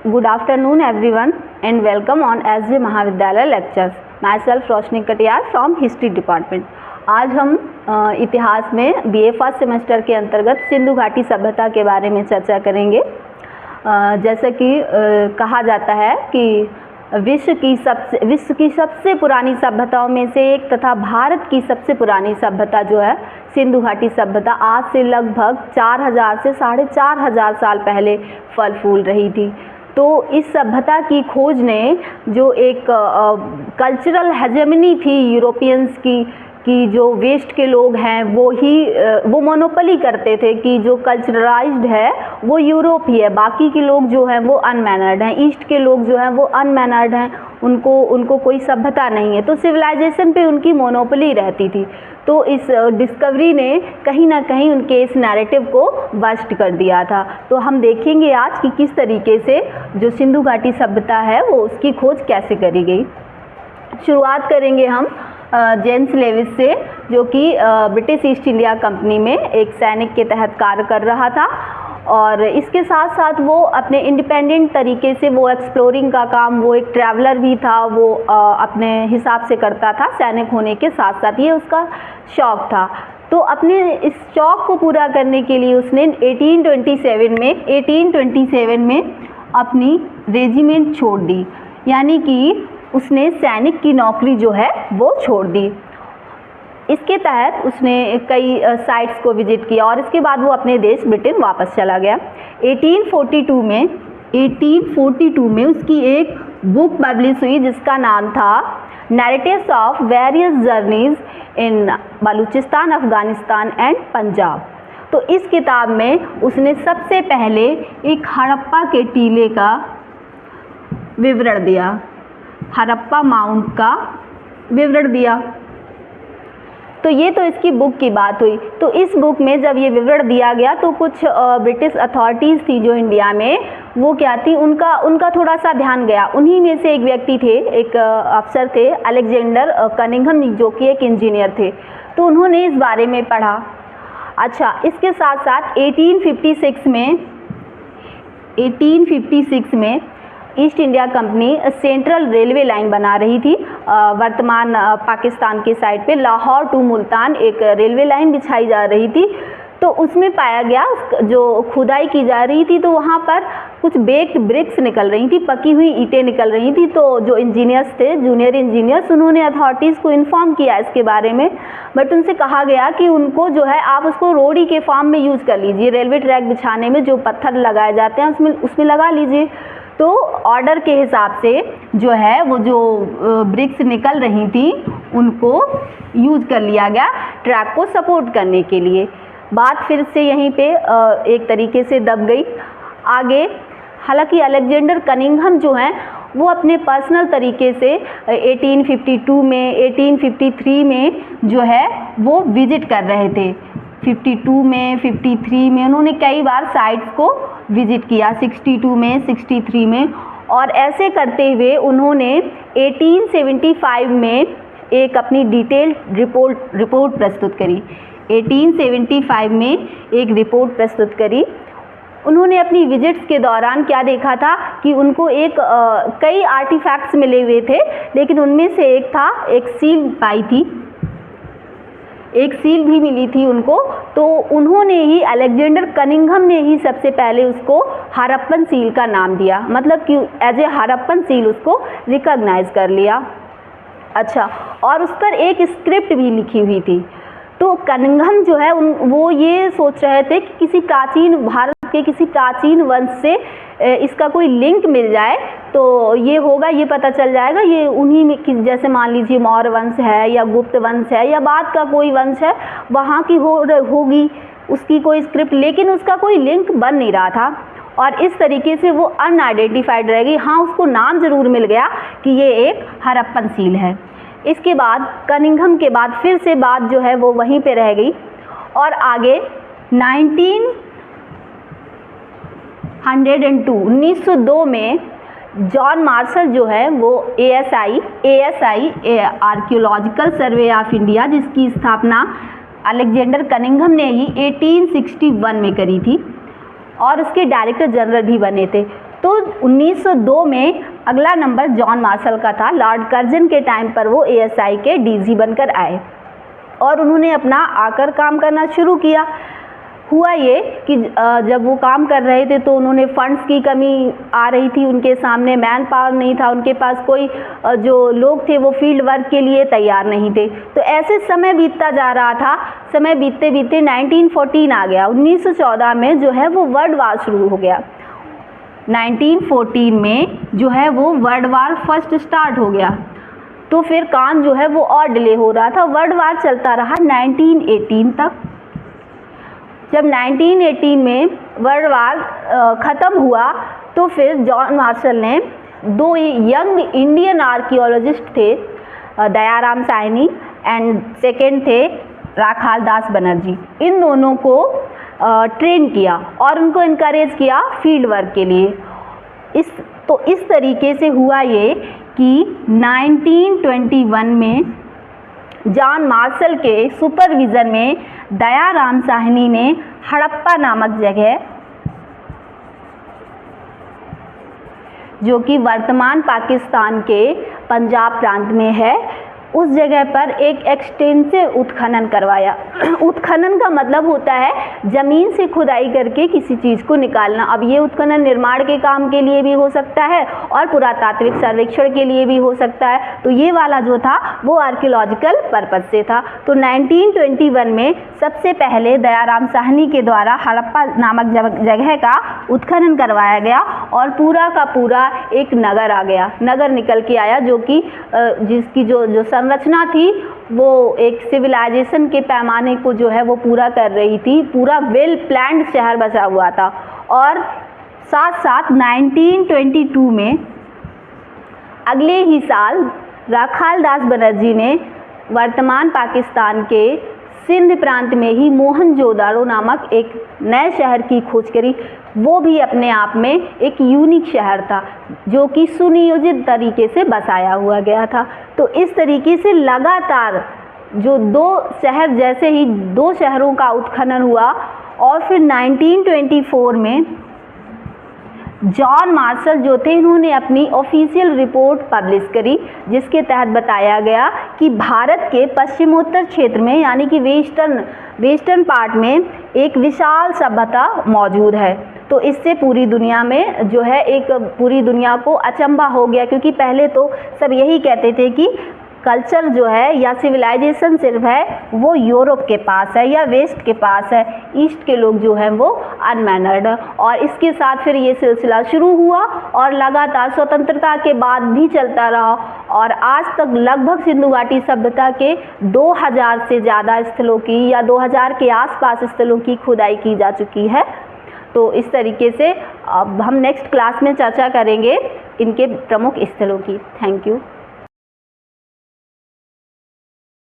Good afternoon everyone and welcome on SJ महाविद्यालय lectures. Myself Roshni Katiyar from History Department. आज हम इतिहास में BA फर्स्ट सेमेस्टर के अंतर्गत सिंधु घाटी सभ्यता के बारे में चर्चा करेंगे। जैसा कि कहा जाता है कि विश्व की सबसे पुरानी सभ्यताओं में से एक तथा भारत की सबसे पुरानी सभ्यता जो है सिंधु घाटी सभ्यता आज से लगभग 4000 से 4500 साल पहले फल फूल रही थी। तो इस सभ्यता की खोज ने जो एक कल्चरल हेजेमनी थी यूरोपियंस की जो वेस्ट के लोग हैं वो मोनोपोली करते थे कि जो कल्चरलाइज्ड है वो यूरोप ही है, बाकी के लोग जो हैं वो अनमैनर्ड हैं, ईस्ट के लोग जो हैं वो अनमैनर्ड हैं, उनको कोई सभ्यता नहीं है। तो सिविलाइजेशन पे उनकी मोनोपोली रहती थी। तो इस डिस्कवरी ने कहीं ना कहीं उनके इस नैरेटिव को बस्ट कर दिया था। तो हम देखेंगे आज कि किस तरीके से जो सिंधु घाटी सभ्यता है वो उसकी खोज कैसे करी गई। शुरुआत करेंगे हम जेम्स लेविस से, जो कि ब्रिटिश ईस्ट इंडिया कंपनी में एक सैनिक के तहत कार्य कर रहा था और इसके साथ साथ वो अपने इंडिपेंडेंट तरीके से वो एक्सप्लोरिंग का काम, वो एक ट्रैवलर भी था, वो अपने हिसाब से करता था सैनिक होने के साथ साथ, ये उसका शौक़ था। तो अपने इस शौक़ को पूरा करने के लिए उसने 1827 में अपनी रेजिमेंट छोड़ दी, यानी कि उसने सैनिक की नौकरी जो है वो छोड़ दी। इसके तहत उसने कई साइट्स को विजिट किया और इसके बाद वो अपने देश ब्रिटेन वापस चला गया। 1842 में उसकी एक बुक पब्लिश हुई जिसका नाम था narratives of various journeys in Balochistan, Afghanistan and Punjab. तो इस किताब में उसने सबसे पहले एक हड़प्पा के टीले का विवरण दिया, हड़प्पा माउंट का विवरण दिया। तो ये तो इसकी बुक की बात हुई। तो इस बुक में जब ये विवरण दिया गया तो कुछ ब्रिटिश अथॉरिटीज़ थी जो इंडिया में, वो क्या थी, उनका थोड़ा सा ध्यान गया। उन्हीं में से एक व्यक्ति थे, एक अफसर थे, अलेक्जेंडर कनिंघम, जो कि एक इंजीनियर थे। तो उन्होंने इस बारे में पढ़ा। अच्छा, इसके साथ साथ 1856 में east India company central railway line बना रही थी। वर्तमान पाकिस्तान के साइड पे लाहौर टू मुल्तान एक रेलवे लाइन बिछाई जा रही थी। तो उसमें पाया गया, जो खुदाई की जा रही थी तो वहाँ पर कुछ बेक्ड ब्रिक्स निकल रही थी, पकी हुई ईंटें निकल रही थी। तो जो इंजीनियर्स थे, जूनियर इंजीनियर्स, उन्होंने अथॉरिटीज़ को इन्फॉर्म किया इसके बारे में, बट उनसे कहा गया कि उनको जो है आप उसको रोड़ी के फॉर्म में यूज़ कर लीजिए, रेलवे ट्रैक बिछाने में जो पत्थर लगाए जाते हैं उसमें लगा लीजिए। तो ऑर्डर के हिसाब से जो है वो जो ब्रिक्स निकल रही थी उनको यूज़ कर लिया गया ट्रैक को सपोर्ट करने के लिए। बात फिर से यहीं पे एक तरीके से दब गई। आगे हालांकि अलेक्जेंडर कनिंघम जो हैं वो अपने पर्सनल तरीके से 1852 में 1853 में जो है वो विजिट कर रहे थे। 52 में 53 में उन्होंने कई बार साइट्स को विजिट किया, 62 में 63 में, और ऐसे करते हुए उन्होंने 1875 में एक अपनी डिटेल्ड रिपोर्ट प्रस्तुत करी। 1875 में एक रिपोर्ट प्रस्तुत करी। उन्होंने अपनी विजिट्स के दौरान क्या देखा था कि उनको कई आर्टिफैक्ट्स मिले हुए थे, लेकिन उनमें से एक था, एक सील पाई थी, एक सील भी मिली थी उनको। तो उन्होंने ही, अलेक्जेंडर कनिंघम ने ही सबसे पहले उसको हड़प्पन सील का नाम दिया, मतलब कि एज ए हड़प्पन सील उसको रिकॉग्नाइज कर लिया। अच्छा, और उस पर एक स्क्रिप्ट भी लिखी हुई थी। तो कनिंघम जो है वो ये सोच रहे थे कि किसी प्राचीन भारत के किसी प्राचीन वंश से इसका कोई लिंक मिल जाए तो ये होगा, ये पता चल जाएगा ये उन्हीं में, जैसे मान लीजिए मौर्य वंश है या गुप्त वंश है या बाद का कोई वंश है, वहाँ की होगी उसकी कोई स्क्रिप्ट, लेकिन उसका कोई लिंक बन नहीं रहा था और इस तरीके से वो अनआइडेंटिफाइड रह गई। हाँ, उसको नाम ज़रूर मिल गया कि ये एक हड़प्पन सील है। इसके बाद कनिंघम के बाद फिर से बात जो है वो वहीं पे रह गई और आगे 1902 में जॉन मार्शल जो है वो ASI archaeological survey of India, जिसकी स्थापना अलेक्जेंडर कनिंघम ने ही 1861 में करी थी और उसके डायरेक्टर जनरल भी बने थे। तो 1902 में अगला नंबर जॉन मार्शल का था। लॉर्ड कर्जन के टाइम पर वो ASI के DG बनकर आए और उन्होंने अपना आकर काम करना शुरू किया। हुआ ये कि जब वो काम कर रहे थे तो उन्होंने फंड्स की कमी आ रही थी, उनके सामने मैन पावर नहीं था, उनके पास कोई जो लोग थे वो फील्ड वर्क के लिए तैयार नहीं थे। तो ऐसे समय बीतता जा रहा था। समय बीतते बीतते 1914 आ गया। 1914 में जो है वो वर्ल्ड वार शुरू हो गया। 1914 में जो है वो वर्ल्ड वार फर्स्ट स्टार्ट हो गया। तो फिर काम जो है वो और डिले हो रहा था। वर्ल्ड वार चलता रहा 1918 तक। जब 1918 में वर्ल्ड वार ख़त्म हुआ तो फिर जॉन मार्शल ने दो यंग इंडियन आर्कियोलॉजिस्ट थे, दयाराम साहनी एंड सेकेंड थे राखाल दास बनर्जी, इन दोनों को ट्रेन किया और उनको इनकरेज किया फील्ड वर्क के लिए। इस तरीके से हुआ ये कि 1921 में जॉन मार्शल के सुपरविज़न में दयाराम साहनी ने हड़प्पा नामक जगह, जो कि वर्तमान पाकिस्तान के पंजाब प्रांत में है, उस जगह पर एक एक्सटेंसिव उत्खनन करवाया। उत्खनन का मतलब होता है ज़मीन से खुदाई करके किसी चीज़ को निकालना। अब ये उत्खनन निर्माण के काम के लिए भी हो सकता है और पुरातात्विक सर्वेक्षण के लिए भी हो सकता है। तो ये वाला जो था वो आर्कियोलॉजिकल पर्पज़ से था। तो 1921 में सबसे पहले दयाराम साहनी के द्वारा हड़प्पा नामक जगह का उत्खनन करवाया गया और पूरा का पूरा एक नगर आ गया, नगर निकल के आया, जो कि जिसकी जो संरचना थी वो एक सिविलाइजेशन के पैमाने को जो है वो पूरा कर रही थी। पूरा वेल प्लान्ड शहर बसा हुआ था। और साथ साथ 1922 में अगले ही साल राखाल दास बनर्जी ने वर्तमान पाकिस्तान के सिंध प्रांत में ही मोहनजोदाड़ो नामक एक नए शहर की खोज करी। वो भी अपने आप में एक यूनिक शहर था जो कि सुनियोजित तरीके से बसाया हुआ गया था। तो इस तरीके से लगातार जो दो शहर, जैसे ही दो शहरों का उत्खनन हुआ और फिर 1924 में जॉन मार्शल जो थे, इन्होंने अपनी ऑफिशियल रिपोर्ट पब्लिश करी, जिसके तहत बताया गया कि भारत के पश्चिमोत्तर क्षेत्र में यानी कि वेस्टर्न पार्ट में एक विशाल सभ्यता मौजूद है। तो इससे पूरी दुनिया में जो है एक पूरी दुनिया को अचंभा हो गया, क्योंकि पहले तो सब यही कहते थे कि कल्चर जो है या सिविलाइजेशन सिर्फ है वो यूरोप के पास है या वेस्ट के पास है, ईस्ट के लोग जो हैं वो अनमैनर्ड। और इसके साथ फिर ये सिलसिला शुरू हुआ और लगातार स्वतंत्रता के बाद भी चलता रहा और आज तक लगभग सिंधु घाटी सभ्यता के 2000 से ज़्यादा स्थलों की या 2000 के आसपास स्थलों की खुदाई की जा चुकी है। तो इस तरीके से अब हम नेक्स्ट क्लास में चर्चा करेंगे इनके प्रमुख स्थलों की। Thank you.